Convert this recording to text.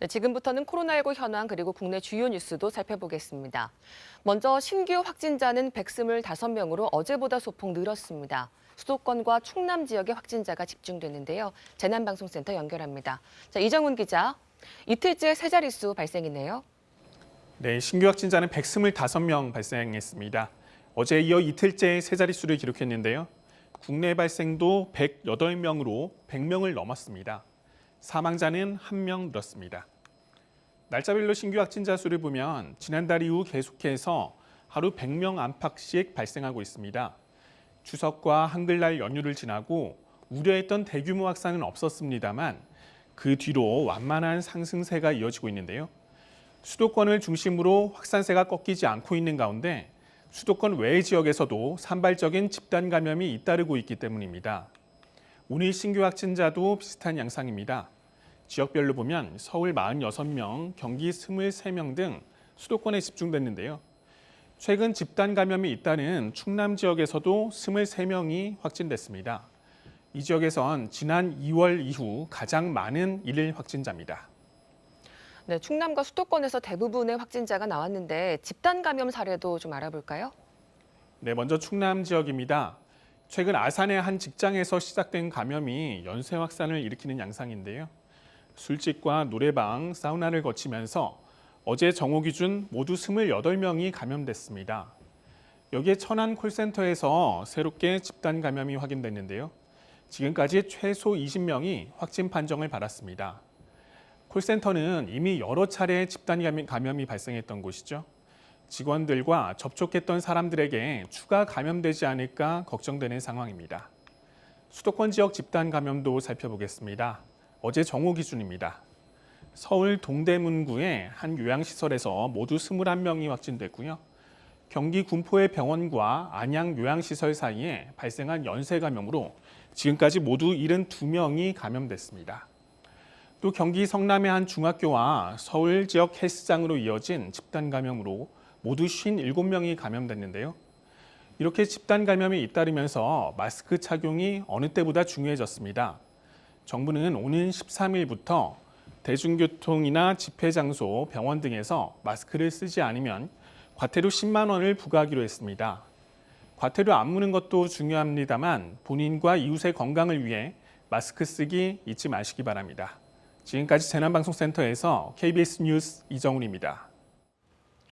네, 지금부터는 코로나19 현황 그리고 국내 주요 뉴스도 살펴보겠습니다. 먼저 신규 확진자는 125명으로 어제보다 소폭 늘었습니다. 수도권과 충남 지역의 확진자가 집중되는데요. 재난방송센터 연결합니다. 자, 이정훈 기자, 이틀째 세 자릿수 발생이네요. 네, 신규 확진자는 125명 발생했습니다. 어제에 이어 이틀째 세 자릿수를 기록했는데요. 국내 발생도 108명으로 100명을 넘었습니다. 사망자는 1명 늘었습니다. 날짜별로 신규 확진자 수를 보면 지난달 이후 계속해서 하루 100명 안팎씩 발생하고 있습니다. 추석과 한글날 연휴를 지나고 우려했던 대규모 확산은 없었습니다만 그 뒤로 완만한 상승세가 이어지고 있는데요. 수도권을 중심으로 확산세가 꺾이지 않고 있는 가운데 수도권 외 지역에서도 산발적인 집단 감염이 잇따르고 있기 때문입니다. 오늘 신규 확진자도 비슷한 양상입니다. 지역별로 보면 서울 46명, 경기 23명 등 수도권에 집중됐는데요. 최근 집단 감염이 잇따른 충남 지역에서도 23명이 확진됐습니다. 이 지역에선 지난 2월 이후 가장 많은 일일 확진자입니다. 네, 충남과 수도권에서 대부분의 확진자가 나왔는데 집단 감염 사례도 좀 알아볼까요? 네, 먼저 충남 지역입니다. 최근 아산의 한 직장에서 시작된 감염이 연쇄 확산을 일으키는 양상인데요. 술집과 노래방, 사우나를 거치면서 어제 정오 기준 모두 28명이 감염됐습니다. 여기에 천안 콜센터에서 새롭게 집단 감염이 확인됐는데요. 지금까지 최소 20명이 확진 판정을 받았습니다. 콜센터는 이미 여러 차례 집단 감염이 발생했던 곳이죠. 직원들과 접촉했던 사람들에게 추가 감염되지 않을까 걱정되는 상황입니다. 수도권 지역 집단 감염도 살펴보겠습니다. 어제 정오 기준입니다. 서울 동대문구의 한 요양시설에서 모두 21명이 확진됐고요. 경기 군포의 병원과 안양 요양시설 사이에 발생한 연쇄 감염으로 지금까지 모두 72명이 감염됐습니다. 또 경기 성남의 한 중학교와 서울 지역 헬스장으로 이어진 집단 감염으로 모두 57명이 감염됐는데요. 이렇게 집단 감염이 잇따르면서 마스크 착용이 어느 때보다 중요해졌습니다. 정부는 오는 13일부터 대중교통이나 집회 장소, 병원 등에서 마스크를 쓰지 않으면 과태료 10만 원을 부과하기로 했습니다. 과태료 안 무는 것도 중요합니다만 본인과 이웃의 건강을 위해 마스크 쓰기 잊지 마시기 바랍니다. 지금까지 재난방송센터에서 KBS 뉴스 이정훈입니다.